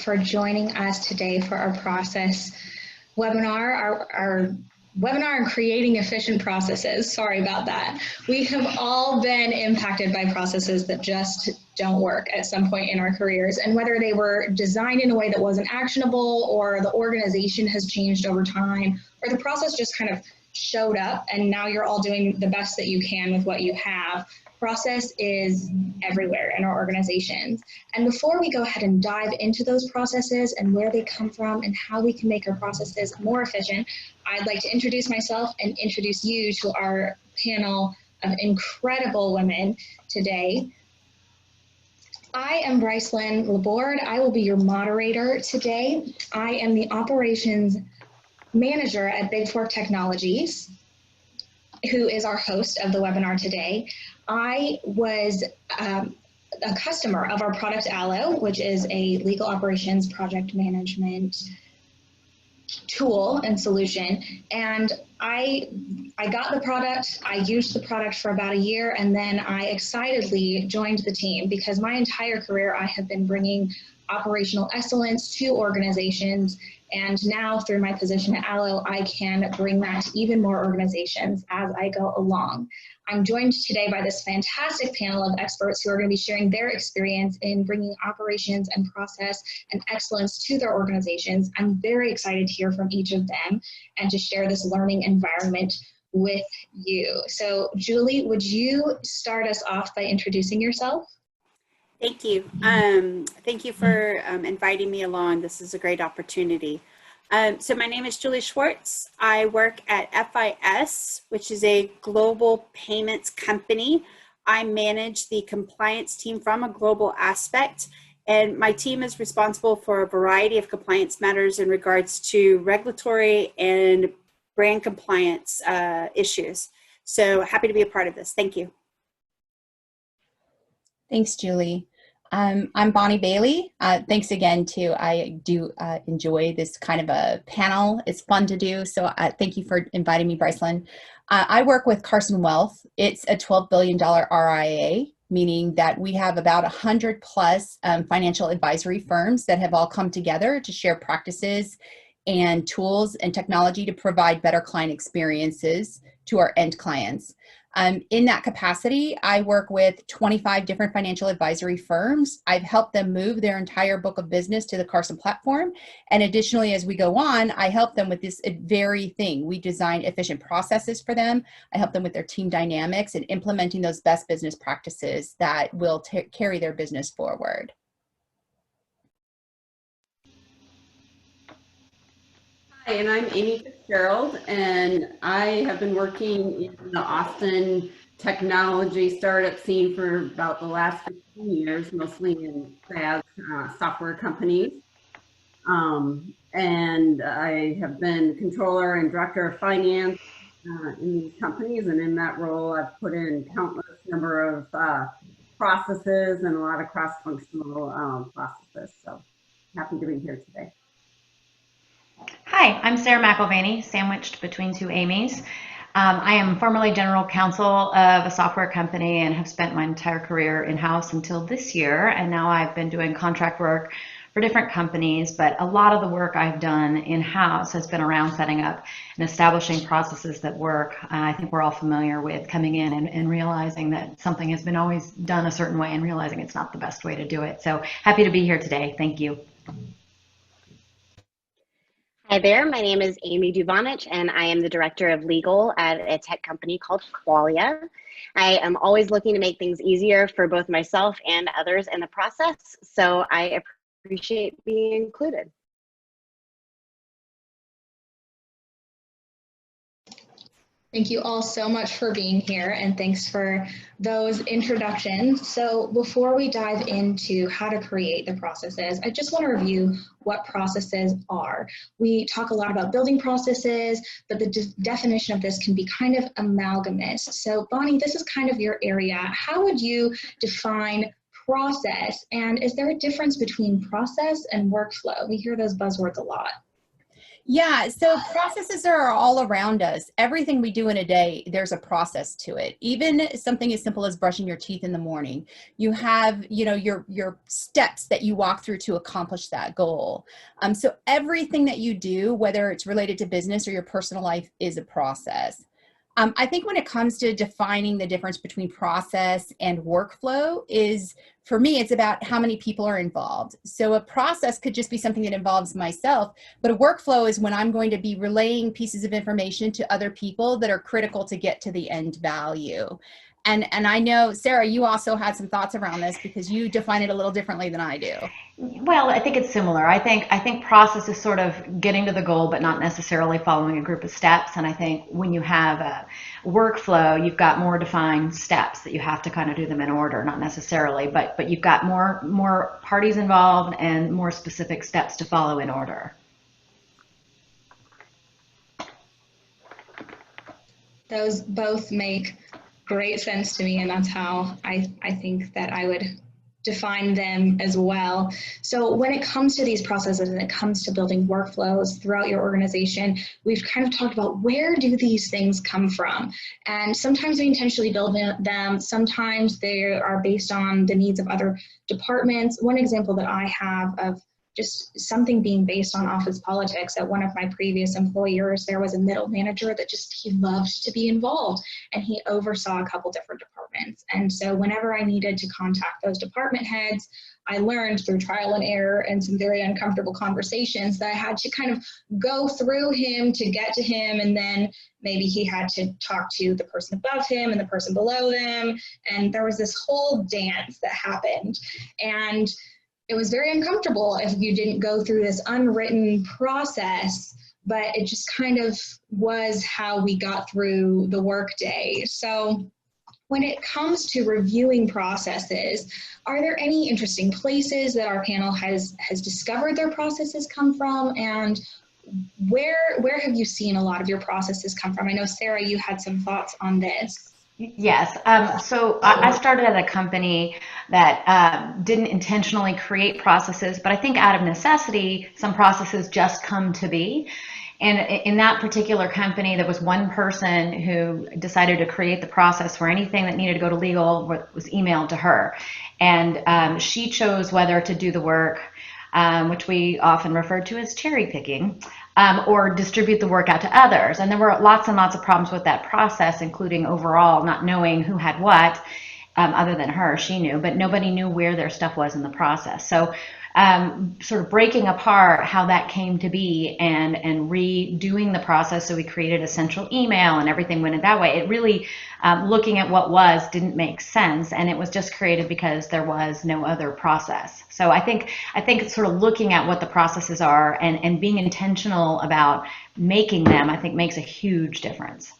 for joining us today for our process webinar, our webinar on creating efficient processes. Sorry about that. We have all been impacted by processes that just don't work at some point in our careers, and whether they were designed in a way that wasn't actionable, or the organization has changed over time, or the process just kind of showed up and now you're all doing the best that you can with what you have. Process is everywhere in our organizations. And before we go ahead and dive into those processes and where they come from and how we can make our processes more efficient, I'd like to introduce myself and introduce you to our panel of incredible women today. I am Brycelyn Laborde. I will be your moderator today. I am the operations manager at Big Fork Technologies, who is our host of the webinar today. I was a customer of our product Allo, which is a legal operations project management tool and solution. And I got the product, I used the product for about a year, and then I excitedly joined the team because my entire career I have been bringing operational excellence to organizations. And now through my position at Allo, I can bring that to even more organizations as I go along. I'm joined today by this fantastic panel of experts who are going to be sharing their experience in bringing operations and process and excellence to their organizations. I'm very excited to hear from each of them and to share this learning environment with you. So Julie, would you start us off by introducing yourself? Thank you. Thank you for inviting me along. This is a great opportunity. So my name is Julie Schwartz. I work at FIS, which is a global payments company. I manage the compliance team from a global aspect, and my team is responsible for a variety of compliance matters in regards to regulatory and brand compliance issues. So happy to be a part of this. Thank you. Thanks, Julie. I'm Bonnie Bailey. Thanks again too. I do enjoy this kind of a panel. It's fun to do. So thank you for inviting me, Brycelyn. I work with Carson Wealth. It's a $12 billion RIA, meaning that we have about 100 plus financial advisory firms that have all come together to share practices and tools and technology to provide better client experiences to our end clients. In that capacity, I work with 25 different financial advisory firms. I've helped them move their entire book of business to the Carson platform. And additionally, as we go on, I help them with this very thing. We design efficient processes for them. I help them with their team dynamics and implementing those best business practices that will carry their business forward. Hi, and I'm Amy Fitzgerald, and I have been working in the Austin technology startup scene for about the last 15 years, mostly in SaaS software companies. And I have been controller and director of finance in these companies, and in that role, I've put in countless number of processes and a lot of cross-functional processes. So happy to be here today. Hi, I'm Sarah McElvaney, sandwiched between two Amy's. I am formerly general counsel of a software company and have spent my entire career in-house until this year. And now I've been doing contract work for different companies, but a lot of the work I've done in-house has been around setting up and establishing processes that work. I think we're all familiar with coming in and realizing that something has been always done a certain way and realizing it's not the best way to do it. So happy to be here today. Thank you. Hi there, my name is Amy Duvanich, and I am the Director of Legal at a tech company called Qualia. I am always looking to make things easier for both myself and others in the process, so I appreciate being included. Thank you all so much for being here, and thanks for those introductions. So before we dive into how to create the processes, I just want to review what processes are. We talk a lot about building processes, but the definition of this can be kind of amalgamous. So Bonnie, this is kind of your area. How would you define process, and is there a difference between process and workflow? We hear those buzzwords a lot. Yeah, so processes are all around us. Everything we do in a day, there's a process to it. Even something as simple as brushing your teeth in the morning. You have, your steps that you walk through to accomplish that goal. So everything that you do, whether it's related to business or your personal life, is a process. I think when it comes to defining the difference between process and workflow is, for me, it's about how many people are involved. So a process could just be something that involves myself, but a workflow is when I'm going to be relaying pieces of information to other people that are critical to get to the end value. And I know, Sarah, you also had some thoughts around this because you define it a little differently than I do. Well, I think it's similar. I think process is sort of getting to the goal, but not necessarily following a group of steps. And I think when you have a workflow, you've got more defined steps that you have to kind of do them in order, not necessarily, but you've got more parties involved and more specific steps to follow in order. Those both make great sense to me, and that's how I think that I would define them as well. So when it comes to these processes and it comes to building workflows throughout your organization, we've kind of talked about where do these things come from? And sometimes we intentionally build them, sometimes they are based on the needs of other departments. One example that I have of just something being based on office politics, at one of my previous employers, there was a middle manager that he loved to be involved, and he oversaw a couple different departments. And so whenever I needed to contact those department heads, I learned through trial and error and some very uncomfortable conversations that I had to kind of go through him to get to him, and then maybe he had to talk to the person above him and the person below them, and there was this whole dance that happened. And it was very uncomfortable if you didn't go through this unwritten process, but it just kind of was how we got through the workday. So when it comes to reviewing processes, are there any interesting places that our panel has discovered their processes come from? And where have you seen a lot of your processes come from? I know, Sarah, you had some thoughts on this. Yes. So I started at a company that didn't intentionally create processes, but I think out of necessity, some processes just come to be. And in that particular company, there was one person who decided to create the process where anything that needed to go to legal was emailed to her. And she chose whether to do the work, which we often refer to as cherry picking, or distribute the work out to others. And there were lots and lots of problems with that process, including overall not knowing who had what, other than her, she knew, but nobody knew where their stuff was in the process. So sort of breaking apart how that came to be and redoing the process. So we created a central email and everything went in that way. It really, looking at what didn't make sense, and it was just created because there was no other process. So I think it's sort of looking at what the processes are and being intentional about making them, I think, makes a huge difference.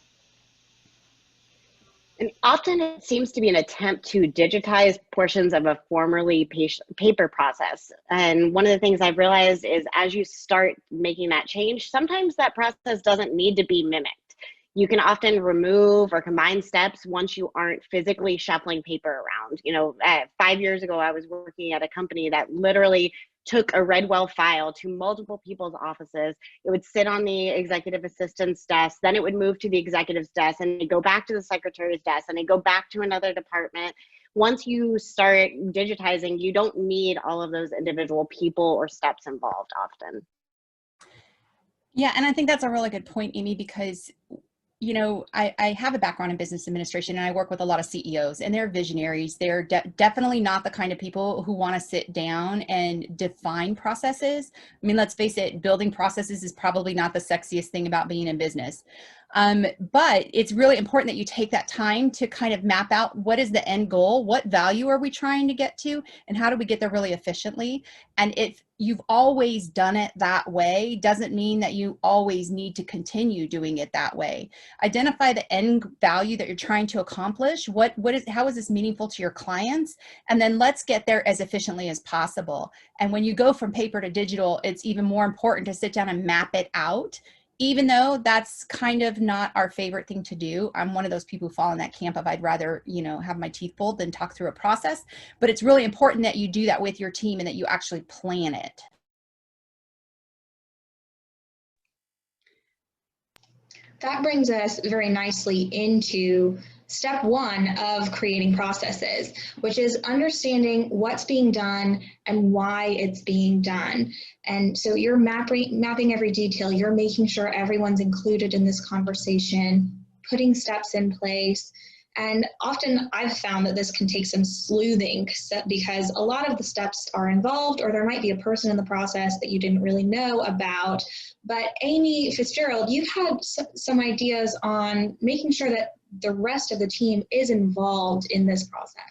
And often it seems to be an attempt to digitize portions of a formerly paper process. And one of the things I've realized is as you start making that change, sometimes that process doesn't need to be mimicked. You can often remove or combine steps once you aren't physically shuffling paper around. 5 years ago, I was working at a company that literally took a Redwell file to multiple people's offices. It would sit on the executive assistant's desk, then it would move to the executive's desk, and it'd go back to the secretary's desk, and it'd go back to another department. Once you start digitizing, you don't need all of those individual people or steps involved often. Yeah, and I think that's a really good point, Amy, because I have a background in business administration, and I work with a lot of CEOs, and they're visionaries. They're definitely not the kind of people who want to sit down and define processes. I mean, let's face it, building processes is probably not the sexiest thing about being in business. But it's really important that you take that time to kind of map out what is the end goal, what value are we trying to get to, and how do we get there really efficiently. And if you've always done it that way, doesn't mean that you always need to continue doing it that way. Identify the end value that you're trying to accomplish. How is this meaningful to your clients? And then let's get there as efficiently as possible. And when you go from paper to digital, it's even more important to sit down and map it out. Even though that's kind of not our favorite thing to do. I'm one of those people who fall in that camp of I'd rather, have my teeth pulled than talk through a process. But it's really important that you do that with your team and that you actually plan it. that brings us very nicely into step one of creating processes, which is understanding what's being done and why it's being done. And so you're mapping every detail, you're making sure everyone's included in this conversation, putting steps in place. And often I've found that this can take some sleuthing because a lot of the steps are involved, or there might be a person in the process that you didn't really know about. But Amy Fitzgerald, you've had some ideas on making sure that the rest of the team is involved in this process.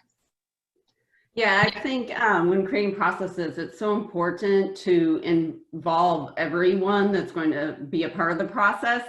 Yeah, I think when creating processes, it's so important to involve everyone that's going to be a part of the process,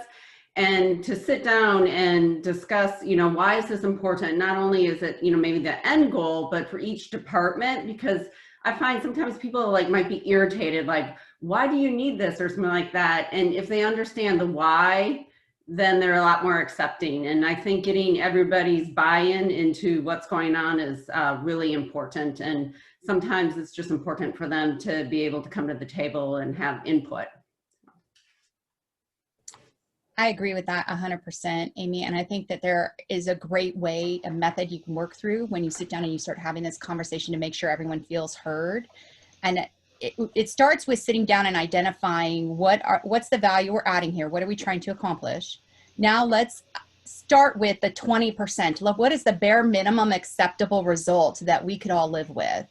and to sit down and discuss, why is this important? Not only is it, maybe the end goal, but for each department, because I find sometimes people might be irritated, like, why do you need this or something like that? And if they understand the why, then they're a lot more accepting. And I think getting everybody's buy-in into what's going on is really important. And sometimes it's just important for them to be able to come to the table and have input. I agree with that 100%, Amy. And I think that there is a great way, a method you can work through when you sit down and you start having this conversation to make sure everyone feels heard. And it starts with sitting down and identifying what's the value we're adding here? What are we trying to accomplish? Now let's start with the 20%. Look, what is the bare minimum acceptable result that we could all live with?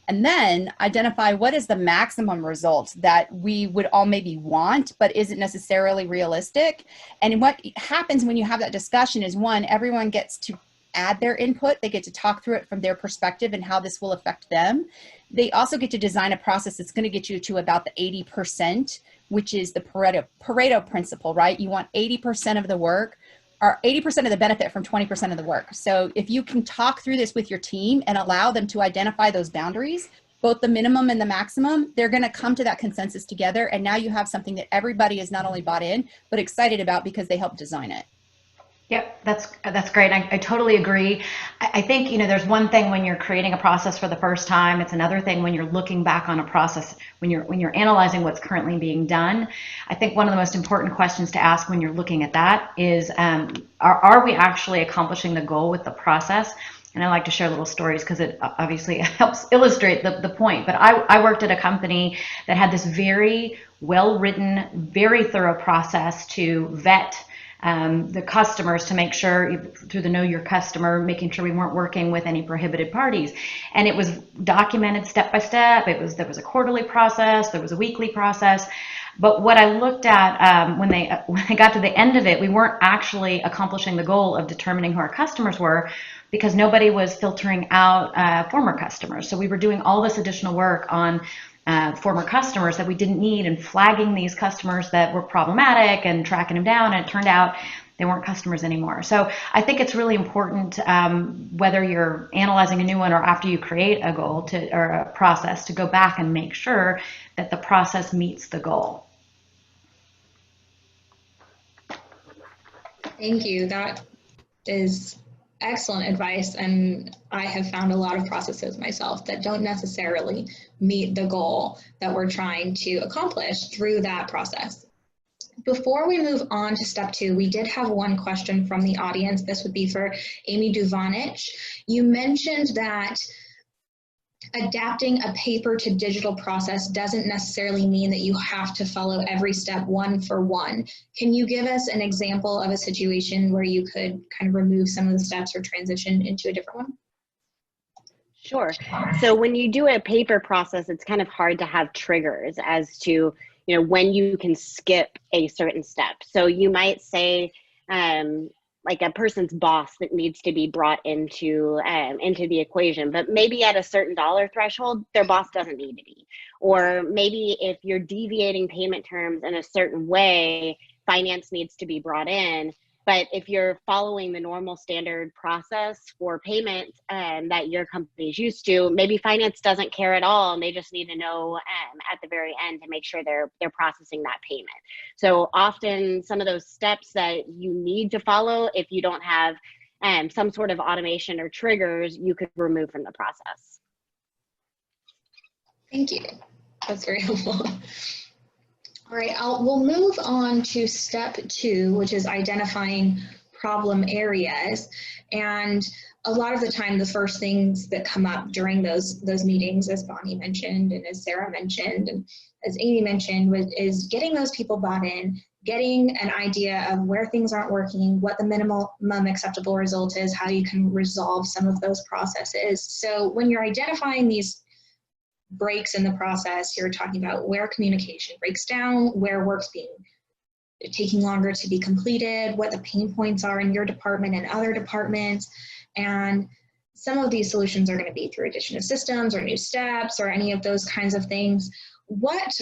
And then identify what is the maximum result that we would all maybe want, but isn't necessarily realistic. And what happens when you have that discussion is, one, everyone gets to add their input. They get to talk through it from their perspective and how this will affect them. They also get to design a process that's going to get you to about the 80%, which is the Pareto principle, right? You want 80% of the work, or 80% of the benefit from 20% of the work. So if you can talk through this with your team and allow them to identify those boundaries, both the minimum and the maximum, they're going to come to that consensus together. And now you have something that everybody is not only bought in, but excited about because they helped design it. Yep, that's great. I totally agree. I think, there's one thing when you're creating a process for the first time. It's another thing when you're looking back on a process, when you're analyzing what's currently being done. I think one of the most important questions to ask when you're looking at that is, are we actually accomplishing the goal with the process? And I like to share little stories because it obviously helps illustrate the point. But I worked at a company that had this very well-written, very thorough process to vet the customers, to make sure through the know your customer, making sure we weren't working with any prohibited parties. And it was documented step by step. There was a quarterly process, there was a weekly process. But what I looked at when they got to the end of it, we weren't actually accomplishing the goal of determining who our customers were, because nobody was filtering out former customers. So we were doing all this additional work on former customers that we didn't need, and flagging these customers that were problematic and tracking them down, and it turned out they weren't customers anymore. So I think it's really important, whether you're analyzing a new one or after you create a goal or a process, to go back and make sure that the process meets the goal. Thank you. That is excellent advice, and I have found a lot of processes myself that don't necessarily meet the goal that we're trying to accomplish through that process. Before we move on to step two, we did have one question from the audience. This would be for Amy Duvanich. You mentioned that adapting a paper to digital process doesn't necessarily mean that you have to follow every step one for one. Can you give us an example of a situation where you could kind of remove some of the steps or transition into a different one? Sure. So when you do a paper process, it's kind of hard to have triggers as to, when you can skip a certain step. So you might say, like a person's boss that needs to be brought into the equation, but maybe at a certain dollar threshold, their boss doesn't need to be. Or maybe if you're deviating payment terms in a certain way, finance needs to be brought in. But if you're following the normal standard process for payment that your company is used to, maybe finance doesn't care at all, and they just need to know at the very end to make sure they're processing that payment. So often some of those steps that you need to follow, if you don't have some sort of automation or triggers, you could remove from the process. Thank you. That's very helpful. All right, we'll move on to step 2, which is identifying problem areas. And a lot of the time, the first things that come up during those meetings, as Bonnie mentioned, and as Sarah mentioned, and as Amy mentioned, is getting those people bought in, getting an idea of where things aren't working, what the minimum acceptable result is, how you can resolve some of those processes. So when you're identifying these breaks in the process, you're talking about where communication breaks down, where work's taking longer to be completed, what the pain points are in your department and other departments. And some of these solutions are going to be through addition of systems or new steps or any of those kinds of things. What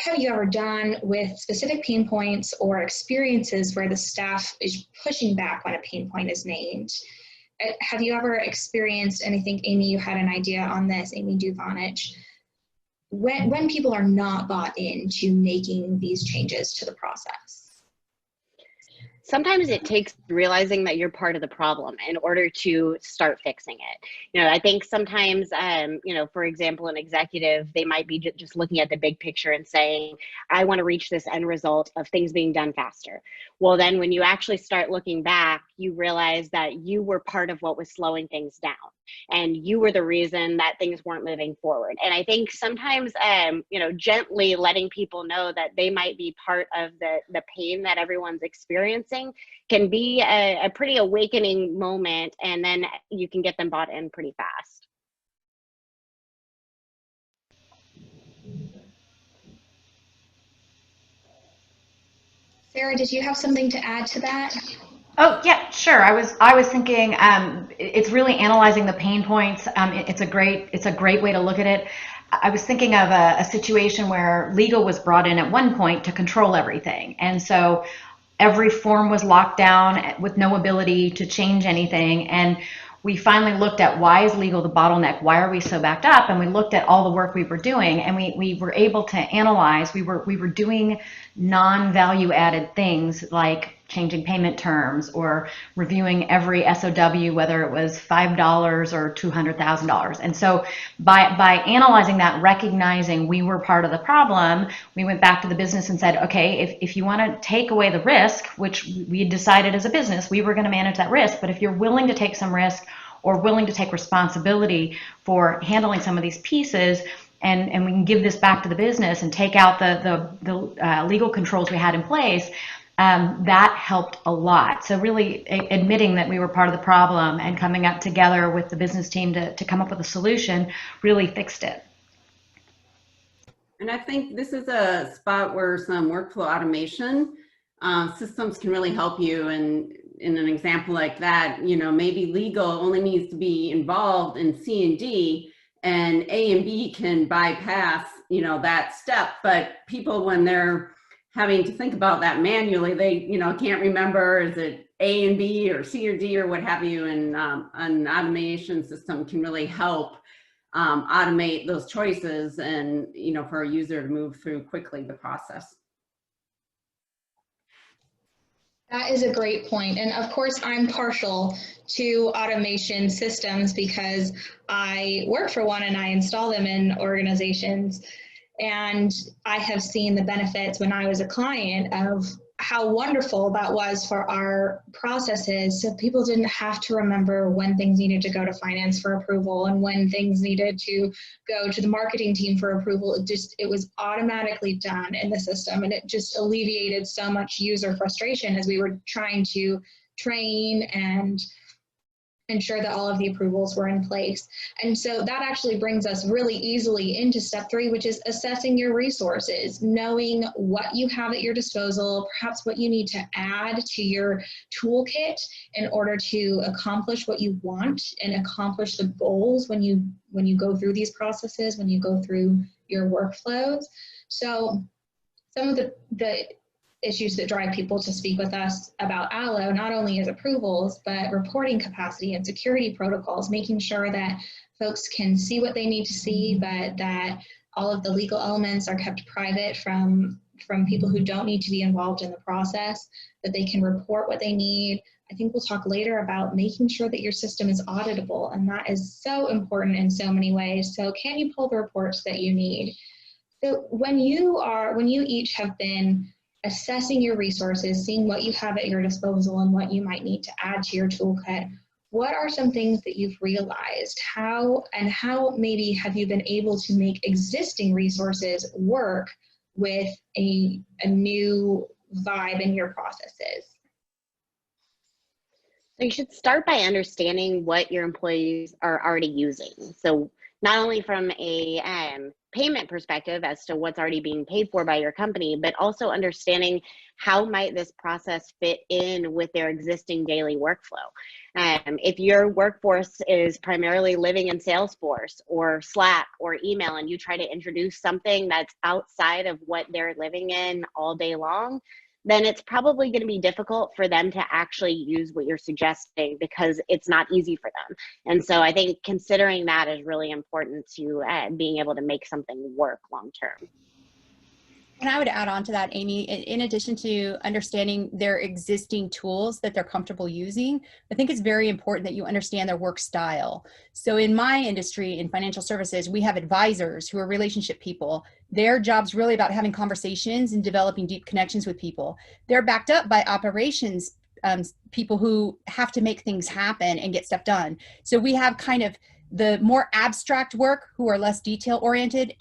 have you ever done with specific pain points or experiences where the staff is pushing back when a pain point is named? Have you ever experienced anything, Amy, you had an idea on this, Amy Duvanich, when people are not bought into making these changes to the process? Sometimes it takes realizing that you're part of the problem in order to start fixing it. You know, I think sometimes, you know, for example, an executive, they might be just looking at the big picture and saying, I want to reach this end result of things being done faster. Well, then when you actually start looking back, you realize that you were part of what was slowing things down. And you were the reason that things weren't moving forward. And I think sometimes, you know, gently letting people know that they might be part of the pain that everyone's experiencing can be a pretty awakening moment. And then you can get them bought in pretty fast. Sarah, did you have something to add to that? Oh yeah, sure. I was thinking it's really analyzing the pain points. It's a great way to look at it. I was thinking of a situation where legal was brought in at one point to control everything, and so every form was locked down with no ability to change anything. And we finally looked at why is legal the bottleneck? Why are we so backed up? And we looked at all the work we were doing, and we were able to analyze. We were doing non-value added things like changing payment terms or reviewing every SOW, whether it was $5 or $200,000. And so by analyzing that, recognizing we were part of the problem, we went back to the business and said, okay, if you want to take away the risk, which we had decided as a business, we were going to manage that risk. But if you're willing to take some risk or willing to take responsibility for handling some of these pieces, and we can give this back to the business and take out the legal controls we had in place, that helped a lot. So really admitting that we were part of the problem and coming up together with the business team to come up with a solution really fixed it. And I think this is a spot where some workflow automation systems can really help you. And in an example like that, you know, maybe legal only needs to be involved in C and D, and A and B can bypass, you know, that step. But people, when they're having to think about that manually, they, you know, can't remember, is it A and B or C or D or what have you. And an automation system can really help automate those choices and, you know, for a user to move through quickly the process. That is a great point. And of course, I'm partial to automation systems because I work for one and I install them in organizations. And I have seen the benefits when I was a client of how wonderful that was for our processes. So people didn't have to remember when things needed to go to finance for approval and when things needed to go to the marketing team for approval. It was automatically done in the system, and it just alleviated so much user frustration as we were trying to train and ensure that all of the approvals were in place. And so that actually brings us really easily into step 3, which is assessing your resources, knowing what you have at your disposal, perhaps what you need to add to your toolkit in order to accomplish what you want and accomplish the goals when you go through these processes, when you go through your workflows. So some of the issues that drive people to speak with us about Allo, not only is approvals, but reporting capacity and security protocols, making sure that folks can see what they need to see, but that all of the legal elements are kept private from people who don't need to be involved in the process, that they can report what they need. I think we'll talk later about making sure that your system is auditable, and that is so important in so many ways. So can you pull the reports that you need? So when you each have been assessing your resources, seeing what you have at your disposal and what you might need to add to your toolkit, what are some things that you've realized? How maybe have you been able to make existing resources work with a new vibe in your processes? So you should start by understanding what your employees are already using. So not only from a payment perspective as to what's already being paid for by your company, but also understanding how might this process fit in with their existing daily workflow. If your workforce is primarily living in Salesforce or Slack or email, and you try to introduce something that's outside of what they're living in all day long, then it's probably going to be difficult for them to actually use what you're suggesting because it's not easy for them. And so I think considering that is really important to being able to make something work long term. And I would add on to that, Amy, in addition to understanding their existing tools that they're comfortable using, I think it's very important that you understand their work style. So in my industry, in financial services, we have advisors who are relationship people. Their job's really about having conversations and developing deep connections with people. They're backed up by operations people who have to make things happen and get stuff done. So we have kind of the more abstract work who are less detail oriented,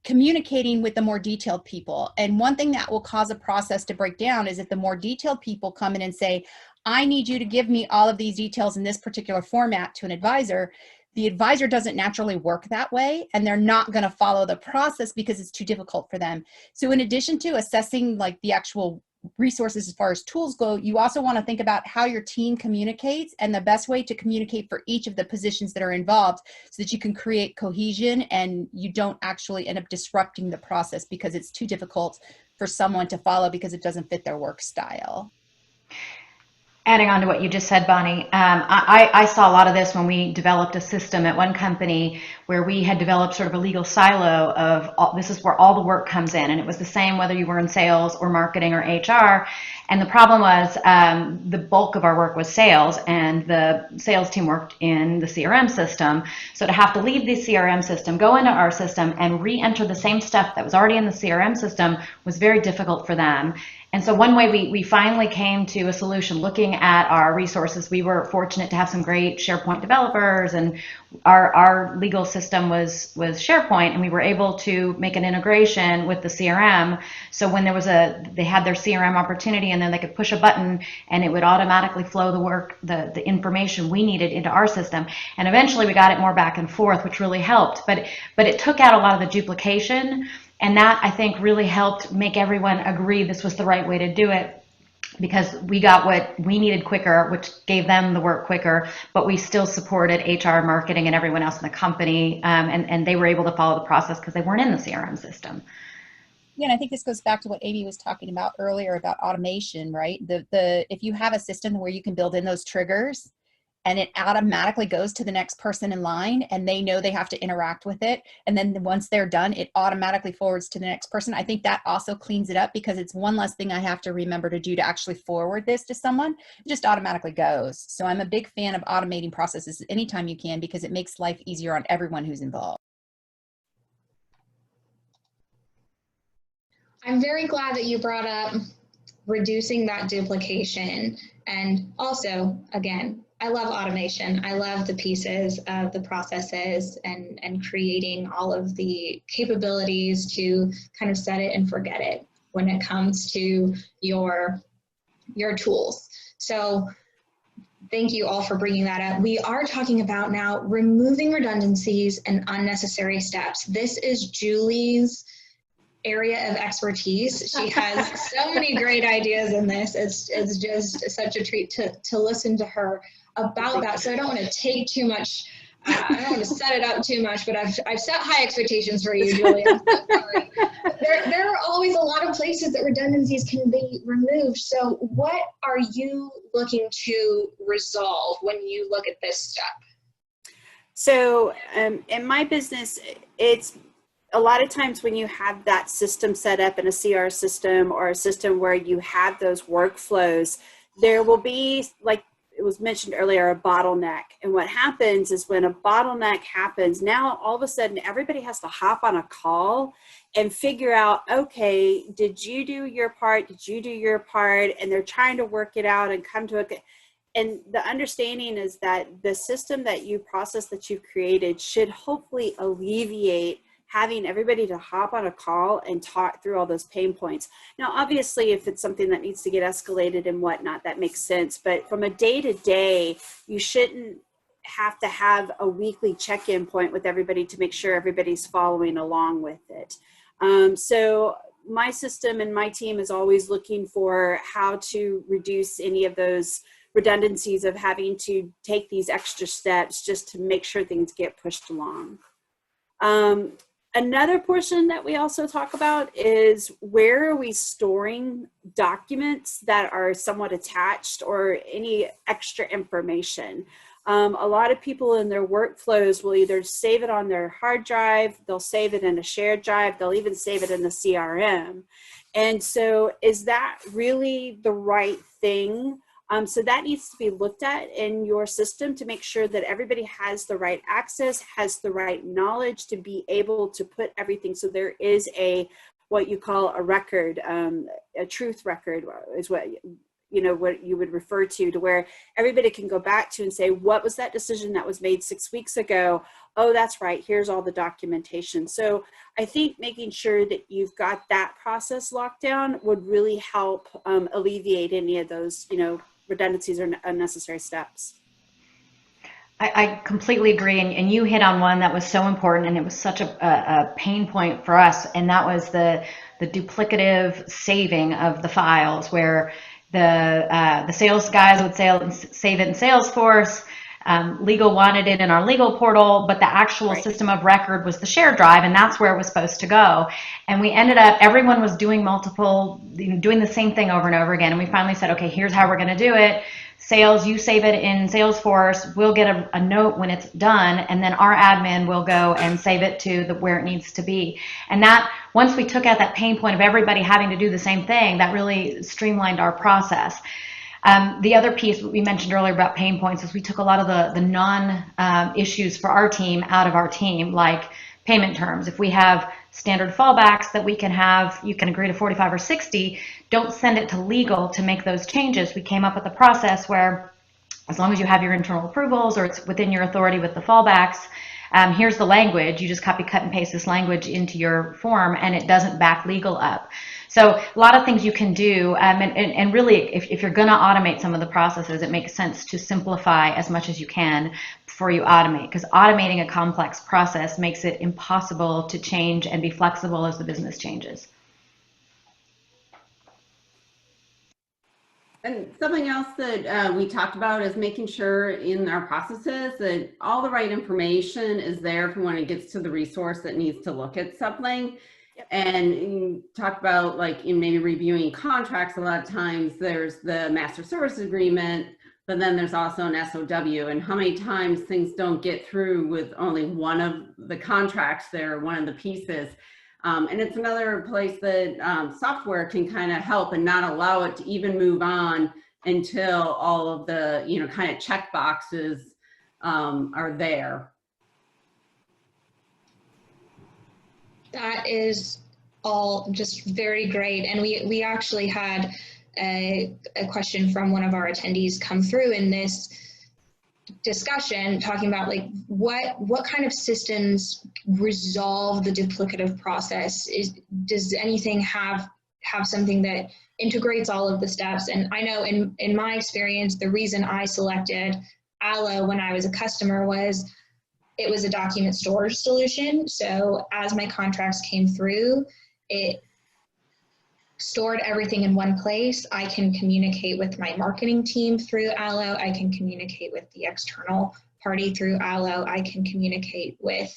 communicating with the more detailed people. And one thing that will cause a process to break down is if the more detailed people come in and say, I need you to give me all of these details in this particular format to an advisor, the advisor doesn't naturally work that way, and they're not going to follow the process because it's too difficult for them. So in addition to assessing like the actual resources as far as tools go, you also want to think about how your team communicates and the best way to communicate for each of the positions that are involved so that you can create cohesion and you don't actually end up disrupting the process because it's too difficult for someone to follow because it doesn't fit their work style. Adding on to what you just said, Bonnie, I saw a lot of this when we developed a system at one company where we had developed sort of a legal silo of this is where all the work comes in. And it was the same whether you were in sales or marketing or HR. And the problem was the bulk of our work was sales, and the sales team worked in the CRM system. So to have to leave the CRM system, go into our system, and re-enter the same stuff that was already in the CRM system was very difficult for them. And so one way we finally came to a solution looking at our resources. We were fortunate to have some great SharePoint developers, and our legal system was SharePoint, and we were able to make an integration with the CRM. So when they had their CRM opportunity, and then they could push a button and it would automatically flow the information we needed into our system. And eventually we got it more back and forth, which really helped. But it took out a lot of the duplication. And that, I think, really helped make everyone agree this was the right way to do it, because we got what we needed quicker, which gave them the work quicker, but we still supported HR, marketing, and everyone else in the company, and they were able to follow the process because they weren't in the CRM system. Yeah, and I think this goes back to what Amy was talking about earlier about automation, right? If you have a system where you can build in those triggers, and it automatically goes to the next person in line, and they know they have to interact with it. And then once they're done, it automatically forwards to the next person. I think that also cleans it up because it's one less thing I have to remember to do to actually forward this to someone. It just automatically goes. So I'm a big fan of automating processes anytime you can because it makes life easier on everyone who's involved. I'm very glad that you brought up reducing that duplication. And also, again, I love automation. I love the pieces of the processes and creating all of the capabilities to kind of set it and forget it when it comes to your tools. So thank you all for bringing that up. We are talking about now removing redundancies and unnecessary steps. This is Julie's area of expertise. She has so many great ideas in this. It's just such a treat to listen to her about that. So I don't want to take too much, I don't want to set it up too much, but I've set high expectations for you, Julie. I'm so sorry. There are always a lot of places that redundancies can be removed. So what are you looking to resolve when you look at this step? So in my business, it's a lot of times when you have that system set up in a CR system or a system where you have those workflows, there will be, like it was mentioned earlier, a bottleneck. And what happens is when a bottleneck happens, now all of a sudden everybody has to hop on a call and figure out, okay, did you do your part? Did you do your part? And they're trying to work it out and come to a, and the understanding is that the system that you process that you've created should hopefully alleviate having everybody to hop on a call and talk through all those pain points. Now, obviously, if it's something that needs to get escalated and whatnot, that makes sense. But from a day-to-day, you shouldn't have to have a weekly check-in point with everybody to make sure everybody's following along with it. So my system and my team is always looking for how to reduce any of those redundancies of having to take these extra steps just to make sure things get pushed along. Another portion that we also talk about is where are we storing documents that are somewhat attached or any extra information. A lot of people in their workflows will either save it on their hard drive, they'll save it in a shared drive, they'll even save it in the CRM. And so is that really the right thing? So that needs to be looked at in your system to make sure that everybody has the right access, has the right knowledge to be able to put everything. So there is what you call a record, a truth record is what you would refer to where everybody can go back to and say, what was that decision that was made 6 weeks ago? Oh, that's right. Here's all the documentation. So I think making sure that you've got that process locked down would really help alleviate any of those, redundancies or unnecessary steps. I completely agree, and you hit on one that was so important, and it was such a pain point for us, and that was the duplicative saving of the files, where the sales guys would save it in Salesforce. Legal wanted it in our legal portal, but the actual system of record was the shared drive, and that's where it was supposed to go. And we ended up, everyone was doing doing the same thing over and over again. And we finally said, okay, here's how we're going to do it. Sales, you save it in Salesforce. We'll get a note when it's done, and then our admin will go and save it to where it needs to be. And that, once we took out that pain point of everybody having to do the same thing, that really streamlined our process. The other piece we mentioned earlier about pain points is we took a lot of the non-issues for our team out of our team, like payment terms. If we have standard fallbacks that we can have, you can agree to 45 or 60, don't send it to legal to make those changes. We came up with a process where as long as you have your internal approvals or it's within your authority with the fallbacks, here's the language. You just copy, cut, and paste this language into your form, and it doesn't back legal up. So a lot of things you can do, and really, if you're going to automate some of the processes, it makes sense to simplify as much as you can before you automate, because automating a complex process makes it impossible to change and be flexible as the business changes. And something else that we talked about is making sure in our processes that all the right information is there for when it gets to the resource that needs to look at something. And you talk about, like, in maybe reviewing contracts, a lot of times there's the master service agreement, but then there's also an SOW, and how many times things don't get through with only one of the contracts there, one of the pieces. And it's another place that software can kind of help and not allow it to even move on until all of the, kind of check boxes are there. That is all just very great. And we actually had a question from one of our attendees come through in this discussion talking about, like, what kind of systems resolve the duplicative process? Does anything have something that integrates all of the steps? And I know in my experience, the reason I selected Allo when I was a customer was it was a document storage solution. So as my contracts came through, it stored everything in one place. I can communicate with my marketing team through Allo. I can communicate with the external party through Allo. I can communicate with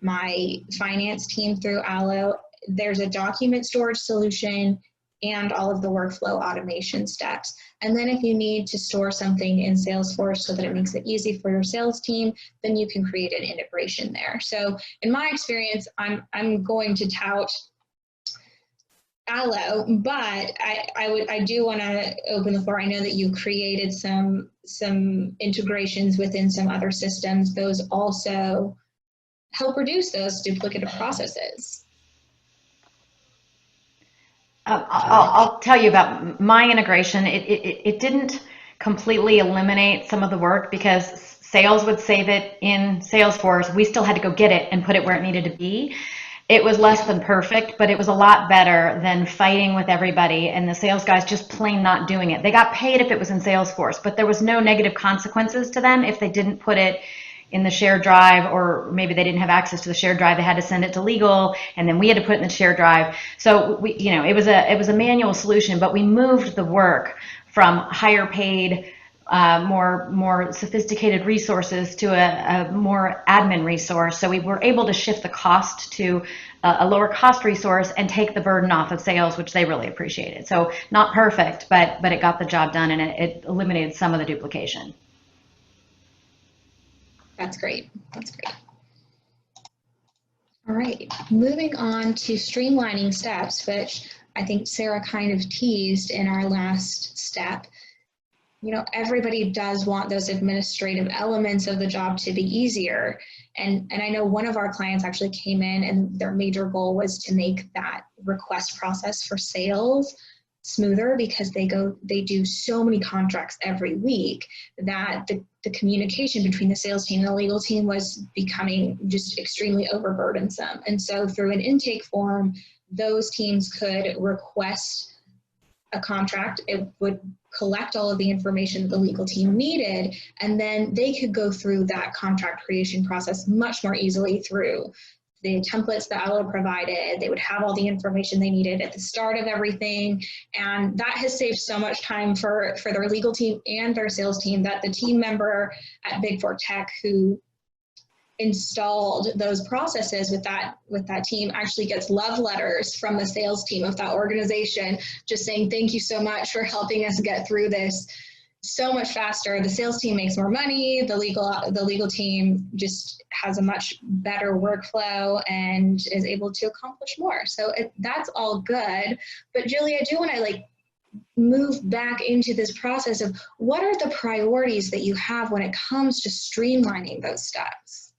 my finance team through Allo. There's a document storage solution and all of the workflow automation steps. And then if you need to store something in Salesforce so that it makes it easy for your sales team, then you can create an integration there. So in my experience, I'm going to tout aloe, but I do want to open the floor. I know that you created some integrations within some other systems. Those also help reduce those duplicative processes. I'll tell you about my integration. It didn't completely eliminate some of the work because sales would save it in Salesforce. We still had to go get it and put it where it needed to be. It was less than perfect, but it was a lot better than fighting with everybody and the sales guys just plain not doing it. They got paid if it was in Salesforce, but there was no negative consequences to them if they didn't put it in the shared drive, or maybe they didn't have access to the shared drive. They had to send it to legal, and then we had to put it in the shared drive. So we, you know, it was a manual solution, but we moved the work from higher paid, more sophisticated resources to a more admin resource. So we were able to shift the cost to a lower cost resource and take the burden off of sales, which they really appreciated. So not perfect, but it got the job done, and it eliminated some of the duplication. That's great. That's great. All right, moving on to streamlining steps, which I think Sarah kind of teased in our last step. You know, everybody does want those administrative elements of the job to be easier. And I know one of our clients actually came in and their major goal was to make that request process for sales smoother, because they do so many contracts every week that the communication between the sales team and the legal team was becoming just extremely overburdensome. And so through an intake form, those teams could request a contract. It would collect all of the information that the legal team needed, and then they could go through that contract creation process much more easily through the templates that Aloe provided. They would have all the information they needed at the start of everything. And that has saved so much time for their legal team and their sales team that the team member at Big Four Tech who installed those processes with that team actually gets love letters from the sales team of that organization, just saying, thank you so much for helping us get through this so much faster. The sales team makes more money. The legal team just has a much better workflow and is able to accomplish more. So that's all good. But Julie, I do want to move back into this process of what are the priorities that you have when it comes to streamlining those steps?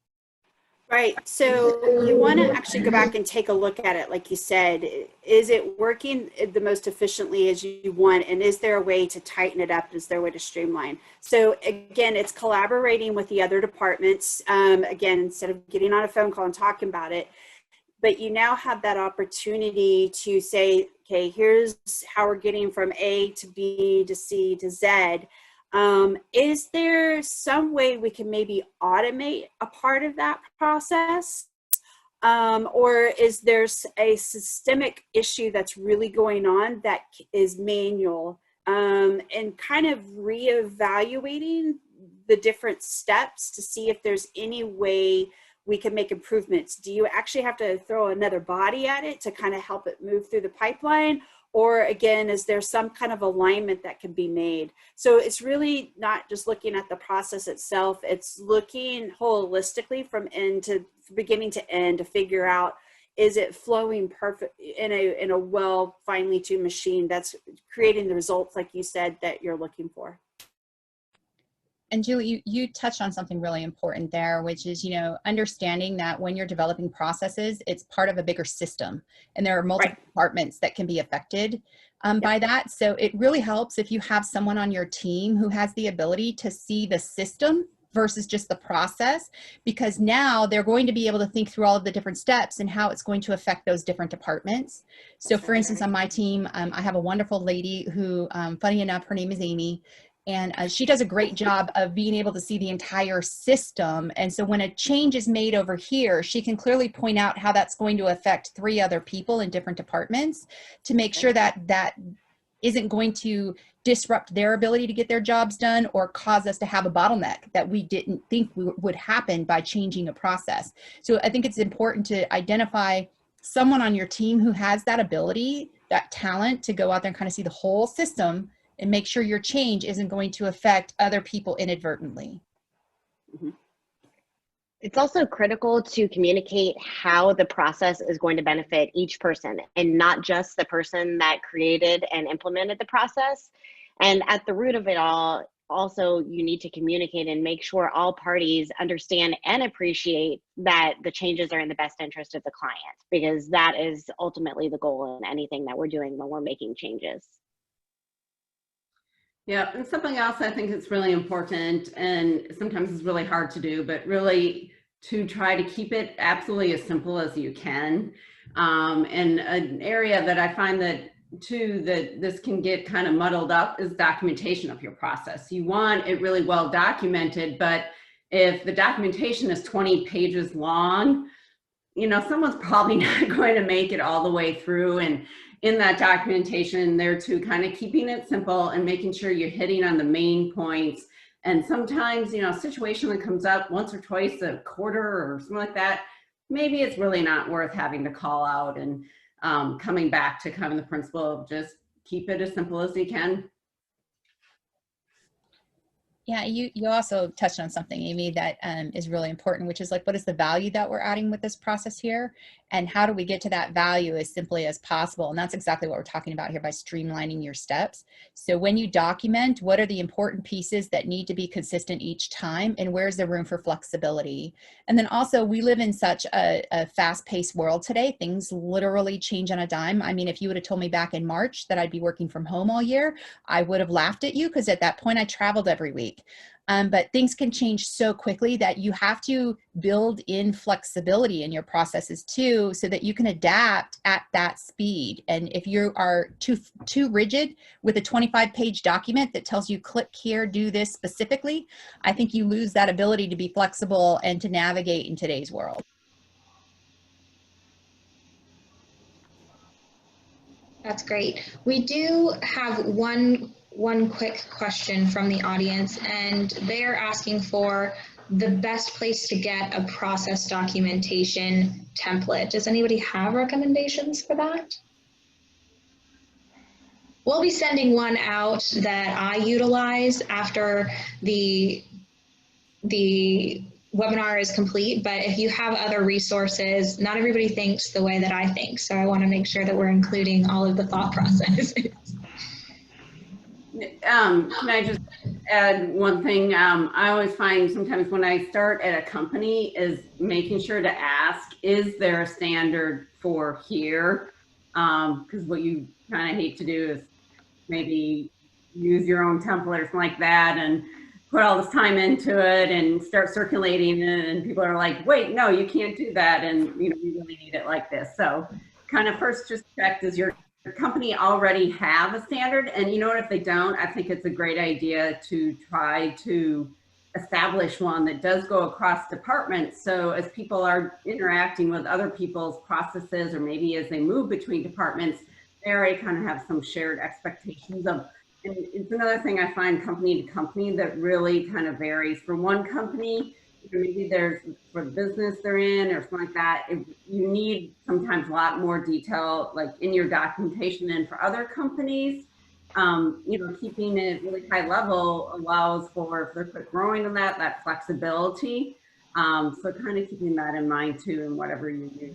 Right. So you want to actually go back and take a look at it. Like you said, is it working the most efficiently as you want? And is there a way to tighten it up? Is there a way to streamline? So again, it's collaborating with the other departments. Again, instead of getting on a phone call and talking about it, but you now have that opportunity to say, okay, here's how we're getting from A to B to C to Z. Is there some way we can maybe automate a part of that process? Or is there a systemic issue that's really going on that is manual, and kind of reevaluating the different steps to see if there's any way we can make improvements? Do you actually have to throw another body at it to kind of help it move through the pipeline? Or again, is there some kind of alignment that can be made? So it's really not just looking at the process itself, it's looking holistically from beginning to end to figure out, is it flowing perfect in a well finely tuned machine that's creating the results, like you said, that you're looking for? And Julie, you touched on something really important there, which is, understanding that when you're developing processes, it's part of a bigger system, and there are multiple departments that can be affected by that. So it really helps if you have someone on your team who has the ability to see the system versus just the process, because now they're going to be able to think through all of the different steps and how it's going to affect those different departments. So for instance, on my team, I have a wonderful lady who, funny enough, her name is Amy. And she does a great job of being able to see the entire system. And so when a change is made over here, she can clearly point out how that's going to affect 3 other people in different departments to make sure that that isn't going to disrupt their ability to get their jobs done or cause us to have a bottleneck that we didn't think would happen by changing a process. So I think it's important to identify someone on your team who has that ability, that talent to go out there and kind of see the whole system and make sure your change isn't going to affect other people inadvertently. Mm-hmm. It's also critical to communicate how the process is going to benefit each person and not just the person that created and implemented the process. And at the root of it all, also you need to communicate and make sure all parties understand and appreciate that the changes are in the best interest of the client, because that is ultimately the goal in anything that we're doing when we're making changes. Yeah, and something else I think is really important, and sometimes it's really hard to do, but really to try to keep it absolutely as simple as you can. And an area that I find that too, that this can get kind of muddled up is documentation of your process. You want it really well documented, but if the documentation is 20 pages long, you know, someone's probably not going to make it all the way through. And in that documentation there too, kind of keeping it simple and making sure you're hitting on the main points. And sometimes, you know, a situation that comes up once or twice a quarter or something like that, maybe it's really not worth having to call out, and coming back to kind of the principle of just keep it as simple as you can. Yeah, you also touched on something, Amy, that is really important, which is like, what is the value that we're adding with this process here? And how do we get to that value as simply as possible? And that's exactly what we're talking about here by streamlining your steps. So when you document, what are the important pieces that need to be consistent each time? And where's the room for flexibility? And then also, we live in such a fast-paced world today. Things literally change on a dime. I mean, if you would have told me back in March that I'd be working from home all year, I would have laughed at you, because at that point I traveled every week. But things can change so quickly that you have to build in flexibility in your processes too, so that you can adapt at that speed. And if you are too rigid with a 25-page document that tells you click here, do this specifically, I think you lose that ability to be flexible and to navigate in today's world. That's great. We do have one quick question from the audience, and they're asking for the best place to get a process documentation template. Does anybody have recommendations for that? We'll be sending one out that I utilize after the webinar is complete, but if you have other resources, not everybody thinks the way that I think, so I want to make sure that we're including all of the thought processes. Can I just add one thing? I always find sometimes when I start at a company is making sure to ask, is there a standard for here? Because what you kind of hate to do is maybe use your own template or something like that and put all this time into it and start circulating it, and people are like, wait, no, you can't do that, and you know, we really need it like this. So kind of first just check, does your company already have a standard? And you know what, if they don't, I think it's a great idea to try to establish one that does go across departments. So as people are interacting with other people's processes, or maybe as they move between departments, they already kind of have some shared expectations of. And it's another thing I find company to company that really kind of varies. For one company, maybe there's for the business they're in or something like that, you need sometimes a lot more detail like in your documentation. And for other companies, you know, keeping it really high level allows for, if they're quick growing in that flexibility. So kind of keeping that in mind too, in whatever you use.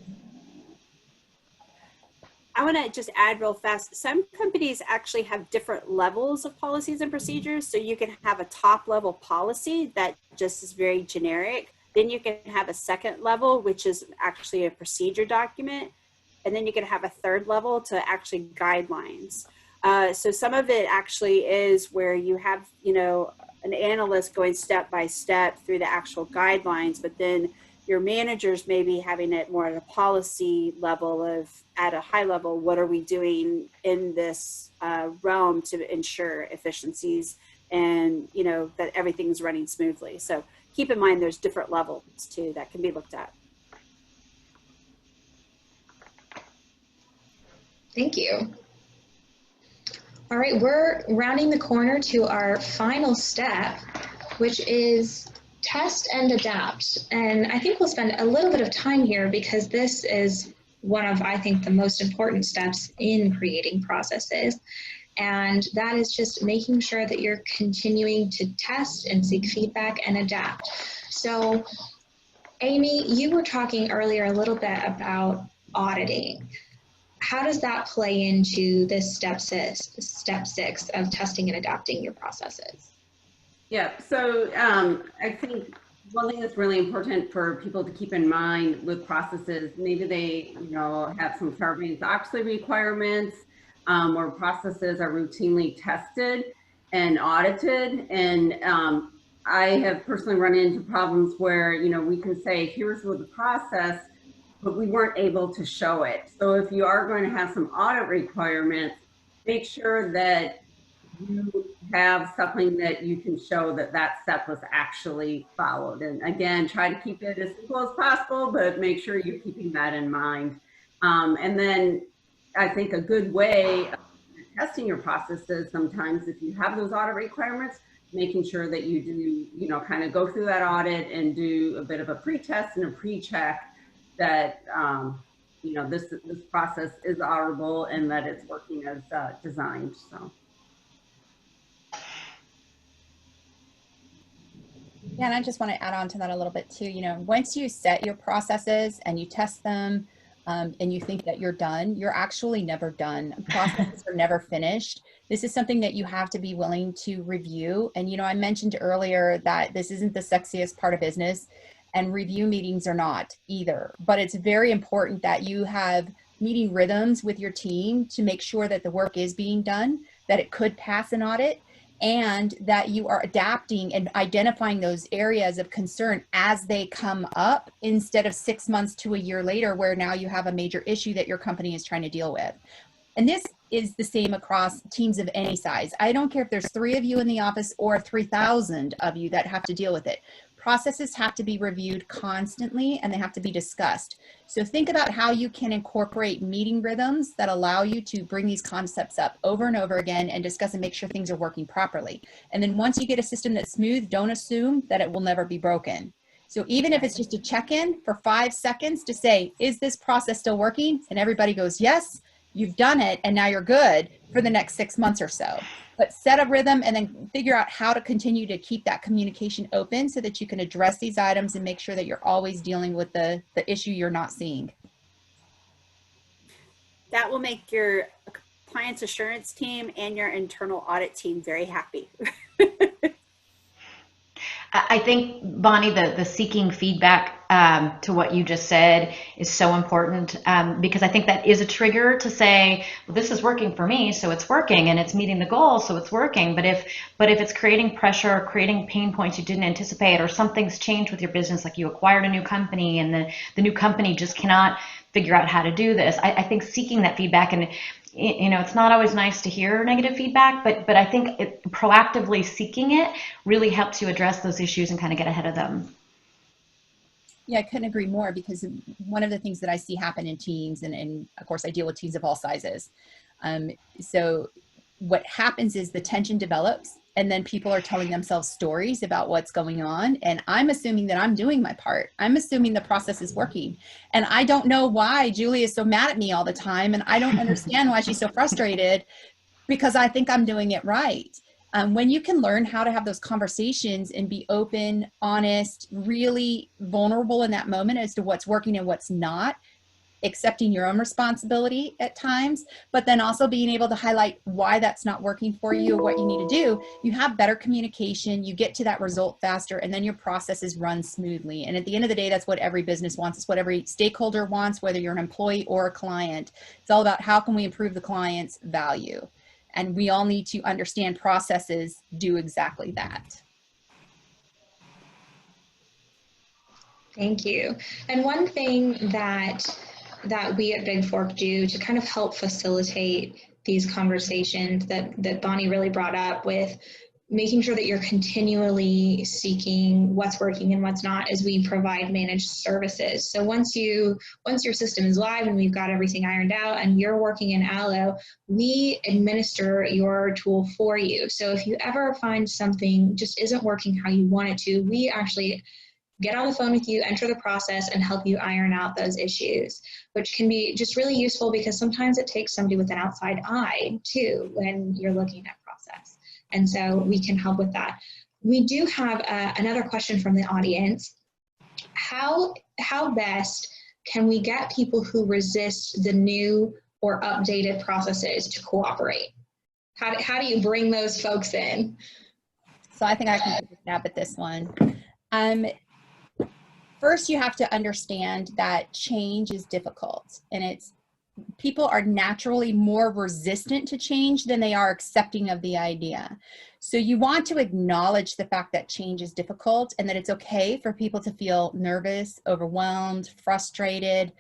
I want to just add real fast, some companies actually have different levels of policies and procedures. So you can have a top level policy that just is very generic. Then you can have a second level, which is actually a procedure document. And then you can have a third level to actually guidelines. So some of it actually is where you have, you know, an analyst going step by step through the actual guidelines, but then your managers may be having it more at a policy level of, at a high level, what are we doing in this realm to ensure efficiencies and, you know, that everything's running smoothly. So keep in mind there's different levels too that can be looked at. Thank you. All right, we're rounding the corner to our final step, which is test and adapt. And I think we'll spend a little bit of time here because this is one of, I think, the most important steps in creating processes. And that is just making sure that you're continuing to test and seek feedback and adapt. So Amy, you were talking earlier a little bit about auditing. How does that play into this step six of testing and adapting your processes? Yeah, so I think one thing that's really important for people to keep in mind with processes, maybe they, have some Sarbanes-Oxley requirements where processes are routinely tested and audited. And I have personally run into problems where, we can say, here's what the process, but we weren't able to show it. So if you are going to have some audit requirements, make sure that you have something that you can show that that step was actually followed. And again, try to keep it as simple as possible, but make sure you're keeping that in mind. And then I think a good way of testing your processes sometimes, if you have those audit requirements, making sure that you do, kind of go through that audit and do a bit of a pre-test and a pre-check that, this process is auditable and that it's working as designed. So. Yeah, and I just want to add on to that a little bit too. Once you set your processes and you test them and you think that you're done, you're actually never done. Processes are never finished. This is something that you have to be willing to review. And, I mentioned earlier that this isn't the sexiest part of business, and review meetings are not either. But it's very important that you have meeting rhythms with your team to make sure that the work is being done, that it could pass an audit, and that you are adapting and identifying those areas of concern as they come up instead of 6 months to a year later where now you have a major issue that your company is trying to deal with. And this is the same across teams of any size. I don't care if there's 3 of you in the office or 3,000 of you that have to deal with it. Processes have to be reviewed constantly and they have to be discussed. So think about how you can incorporate meeting rhythms that allow you to bring these concepts up over and over again and discuss and make sure things are working properly. And then once you get a system that's smooth, don't assume that it will never be broken. So even if it's just a check-in for 5 seconds to say, is this process still working? And everybody goes, yes, you've done it, and now you're good for the next 6 months or so. But set a rhythm and then figure out how to continue to keep that communication open so that you can address these items and make sure that you're always dealing with the issue you're not seeing. That will make your compliance assurance team and your internal audit team very happy. I think, Bonnie, the seeking feedback to what you just said is so important because I think that is a trigger to say, well, this is working for me, so it's working, and it's meeting the goal, so it's working. But if it's creating pressure, creating pain points you didn't anticipate, or something's changed with your business, like you acquired a new company and the new company just cannot figure out how to do this, I think seeking that feedback, and it's not always nice to hear negative feedback, but I think proactively seeking it really helps you address those issues and kind of get ahead of them. Yeah, I couldn't agree more, because one of the things that I see happen in teams, and of course I deal with teams of all sizes. So what happens is the tension develops, and then people are telling themselves stories about what's going on. And I'm assuming that I'm doing my part. I'm assuming the process is working. And I don't know why Julie is so mad at me all the time. And I don't understand why she's so frustrated, because I think I'm doing it right. When you can learn how to have those conversations and be open, honest, really vulnerable in that moment as to what's working and what's not, accepting your own responsibility at times, but then also being able to highlight why that's not working for you or what you need to do, you have better communication, you get to that result faster, and then your processes run smoothly. And at the end of the day, that's what every business wants. It's what every stakeholder wants, whether you're an employee or a client. It's all about how can we improve the client's value. And we all need to understand processes do exactly that. Thank you. And one thing that we at Big Fork do to kind of help facilitate these conversations that Bonnie really brought up, with making sure that you're continually seeking what's working and what's not, is we provide managed services. So once your system is live and we've got everything ironed out and you're working in Allo, we administer your tool for you. So if you ever find something just isn't working how you want it to, we actually get on the phone with you, enter the process, and help you iron out those issues, which can be just really useful, because sometimes it takes somebody with an outside eye too when you're looking at process. And so we can help with that. We do have another question from the audience. how best can we get people who resist the new or updated processes to cooperate? How do you bring those folks in? So I think I can take a stab at this one. First, you have to understand that change is difficult, and people are naturally more resistant to change than they are accepting of the idea. So you want to acknowledge the fact that change is difficult and that it's okay for people to feel nervous, overwhelmed, frustrated,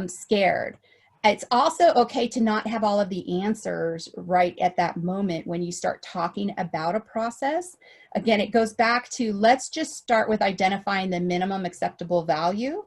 scared. It's also okay to not have all of the answers right at that moment when you start talking about a process. Again, it goes back to, let's just start with identifying the minimum acceptable value,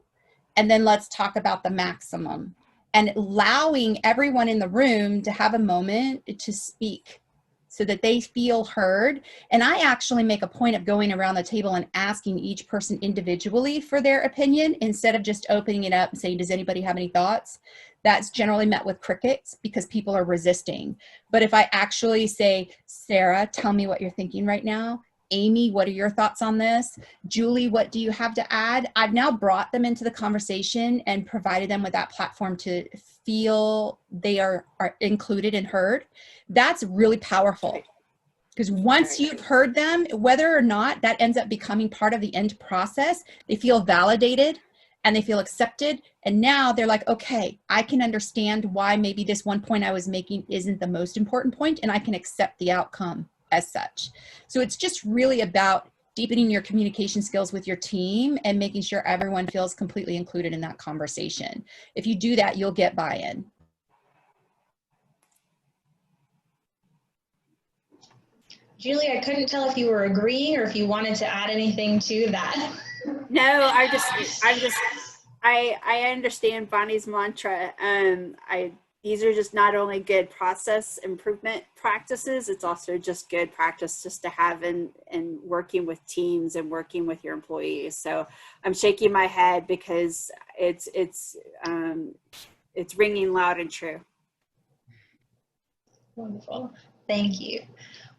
and then let's talk about the maximum, and allowing everyone in the room to have a moment to speak so that they feel heard. And I actually make a point of going around the table and asking each person individually for their opinion instead of just opening it up and saying, does anybody have any thoughts? That's generally met with crickets because people are resisting. But if I actually say, Sarah, tell me what you're thinking right now. Amy, what are your thoughts on this? Julie, what do you have to add? I've now brought them into the conversation and provided them with that platform to feel they are included and heard. That's really powerful, because once you've heard them, whether or not that ends up becoming part of the end process, they feel validated and they feel accepted. And now they're like, okay, I can understand why maybe this one point I was making isn't the most important point, and I can accept the outcome as such. So it's just really about deepening your communication skills with your team and making sure everyone feels completely included in that conversation. If you do that, you'll get buy-in. Julie, I couldn't tell if you were agreeing or if you wanted to add anything to that. No, I understand Bonnie's mantra. These are just not only good process improvement practices, it's also just good practice just to have in working with teams and working with your employees. So I'm shaking my head because it's ringing loud and true. Wonderful. Thank you.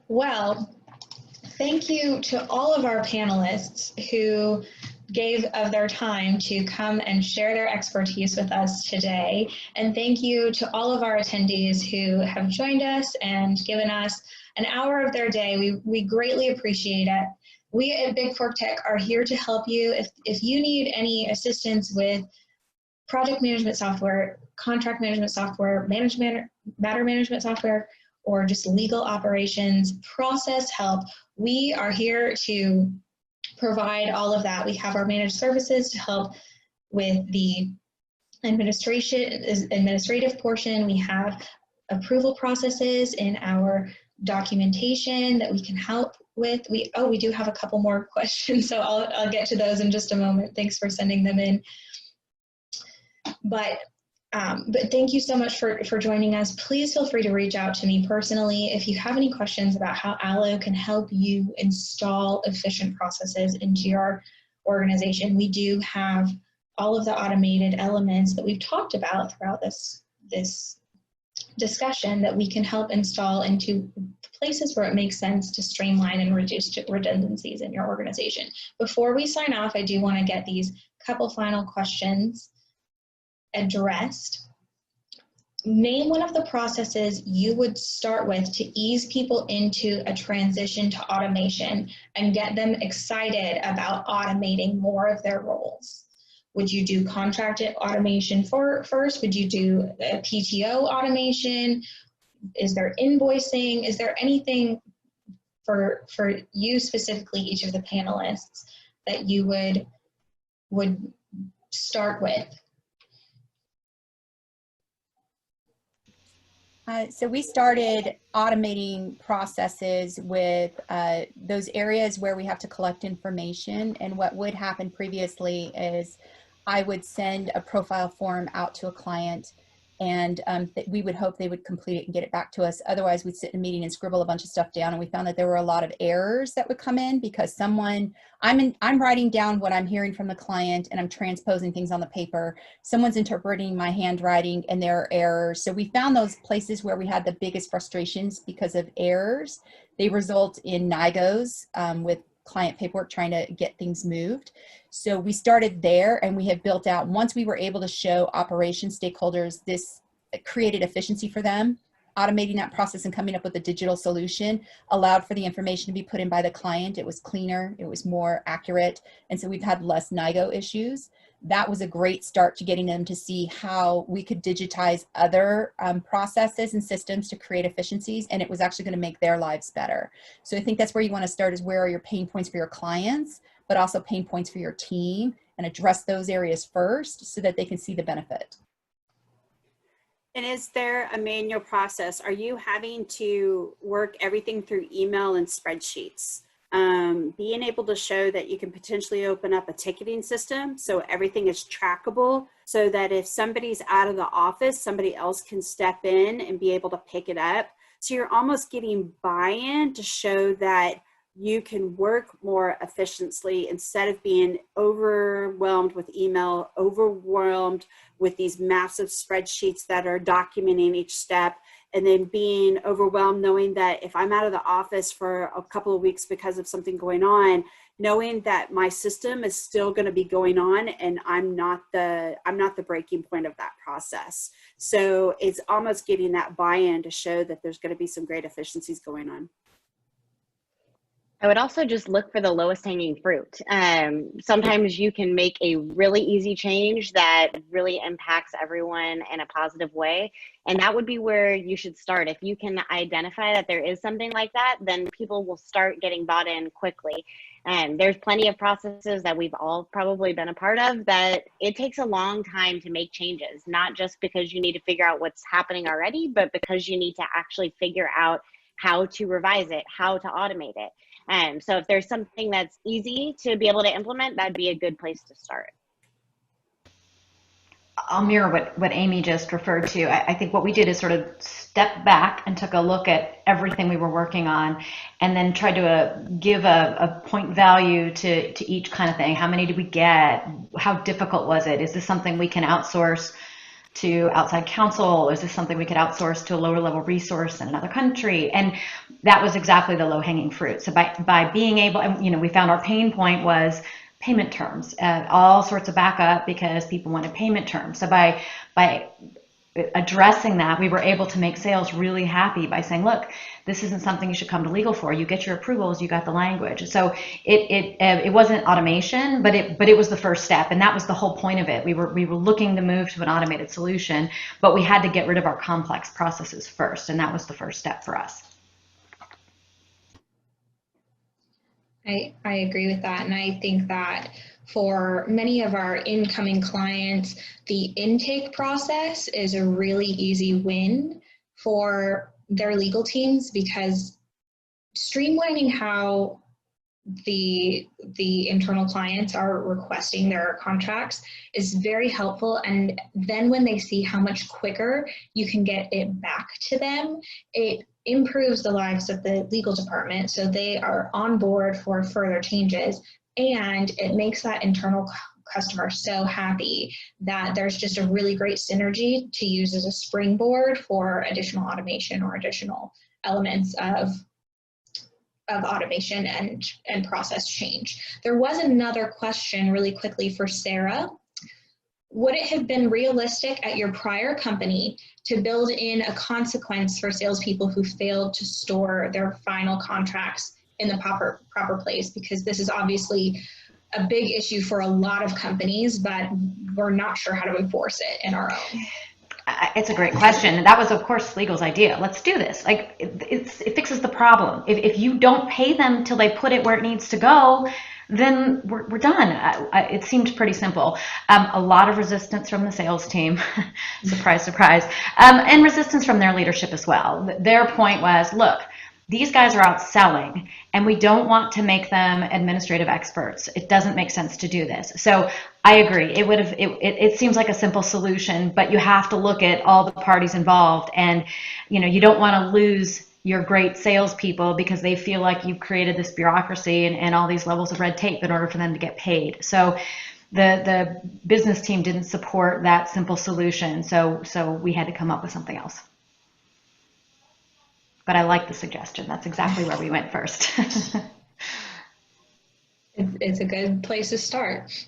Well, thank you to all of our panelists who gave of their time to come and share their expertise with us today. And thank you to all of our attendees who have joined us and given us an hour of their day. We greatly appreciate it. We at Big Fork Tech are here to help you. If you need any assistance with project management software, contract management software, matter management software, or just legal operations, process help, we are here to provide all of that. We have our managed services to help with the administrative portion. We have approval processes in our documentation that we can help with. We do have a couple more questions, so I'll get to those in just a moment. Thanks for sending them in. But thank you so much for joining us. Please feel free to reach out to me personally if you have any questions about how Allo can help you install efficient processes into your organization. We do have all of the automated elements that we've talked about throughout this discussion that we can help install into places where it makes sense to streamline and reduce redundancies in your organization. Before we sign off, I do want to get these couple final questions addressed. Name one of the processes you would start with to ease people into a transition to automation and get them excited about automating more of their roles. Would you do contract automation first? Would you do a PTO automation? Is there invoicing? Is there anything for you specifically, each of the panelists, that you would start with? So we started automating processes with those areas where we have to collect information. And what would happen previously is I would send a profile form out to a client, and we would hope they would complete it and get it back to us. Otherwise, we'd sit in a meeting and scribble a bunch of stuff down, and we found that there were a lot of errors that would come in because I'm writing down what I'm hearing from the client and I'm transposing things on the paper. Someone's interpreting my handwriting and there are errors. So we found those places where we had the biggest frustrations because of errors. They result in NIGOs with client paperwork trying to get things moved. So we started there, and we have built out, once we were able to show operations stakeholders, this created efficiency for them. Automating that process and coming up with a digital solution allowed for the information to be put in by the client. It was cleaner, it was more accurate, and so we've had less NIGO issues. That was a great start to getting them to see how we could digitize other processes and systems to create efficiencies, and it was actually going to make their lives better. So I think that's where you want to start, is where are your pain points for your clients, but also pain points for your team, and address those areas first so that they can see the benefit. And is there a manual process? Are you having to work everything through email and spreadsheets? Being able to show that you can potentially open up a ticketing system so everything is trackable, so that if somebody's out of the office, somebody else can step in and be able to pick it up. So you're almost getting buy-in to show that you can work more efficiently instead of being overwhelmed with email, overwhelmed with these massive spreadsheets that are documenting each step, and then being overwhelmed knowing that if I'm out of the office for a couple of weeks because of something going on, knowing that my system is still going to be going on and I'm not the breaking point of that process. So it's almost getting that buy-in to show that there's going to be some great efficiencies going on. I would also just look for the lowest hanging fruit. Sometimes you can make a really easy change that really impacts everyone in a positive way. And that would be where you should start. If you can identify that there is something like that, then people will start getting bought in quickly. And there's plenty of processes that we've all probably been a part of that it takes a long time to make changes, not just because you need to figure out what's happening already, but because you need to actually figure out how to revise it, how to automate it. So if there's something that's easy to be able to implement, that'd be a good place to start. I'll mirror what Amy just referred to. I think what we did is sort of step back and took a look at everything we were working on, and then tried to give a point value to each kind of thing. How many did we get? How difficult was it? Is this something we can outsource to outside counsel? Is this something we could outsource to a lower level resource in another country? And that was exactly the low hanging fruit. So by being able, and we found our pain point was payment terms, all sorts of backup because people wanted payment terms. So by addressing that, we were able to make sales really happy by saying, look, this isn't something you should come to legal for. You get your approvals, you got the language. So it wasn't automation, but it was the first step, and that was the whole point of it. We were looking to move to an automated solution, but we had to get rid of our complex processes first, and that was the first step for us. I agree with that, and I think that for many of our incoming clients, the intake process is a really easy win for their legal teams, because streamlining how the internal clients are requesting their contracts is very helpful. And then when they see how much quicker you can get it back to them, it improves the lives of the legal department, so they are on board for further changes, and it makes that internal customer so happy that there's just a really great synergy to use as a springboard for additional automation or additional elements of automation and process change. There was another question really quickly for Sarah. Would it have been realistic at your prior company to build in a consequence for salespeople who failed to store their final contracts in the proper place? Because this is obviously a big issue for a lot of companies, but we're not sure how to enforce it in our own. It's a great question. And that was, of course, legal's idea. Let's do this. Like, it fixes the problem. If you don't pay them till they put it where it needs to go, then we're done. It seemed pretty simple. A lot of resistance from the sales team, surprise, surprise, and resistance from their leadership as well. Their point was, look, these guys are out selling, and we don't want to make them administrative experts. It doesn't make sense to do this. So I agree. It seems like a simple solution, but you have to look at all the parties involved, and you don't want to lose your great salespeople because they feel like you've created this bureaucracy and all these levels of red tape in order for them to get paid. So the business team didn't support that simple solution. So we had to come up with something else. But I like the suggestion. That's exactly where we went first. it's a good place to start.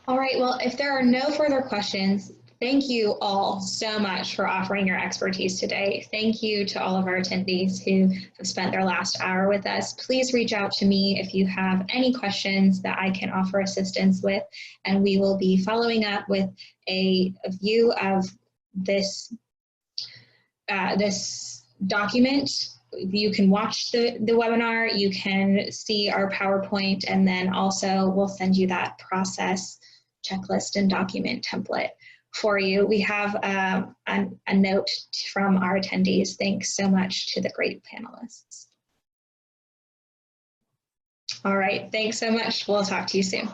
All right, well, if there are no further questions, thank you all so much for offering your expertise today. Thank you to all of our attendees who have spent their last hour with us. Please reach out to me if you have any questions that I can offer assistance with, and we will be following up with a view of this, this document. You can watch the webinar, you can see our PowerPoint, and then also we'll send you that process checklist and document template for you. We have a note from our attendees. Thanks so much to the great panelists. All right, thanks so much. We'll talk to you soon.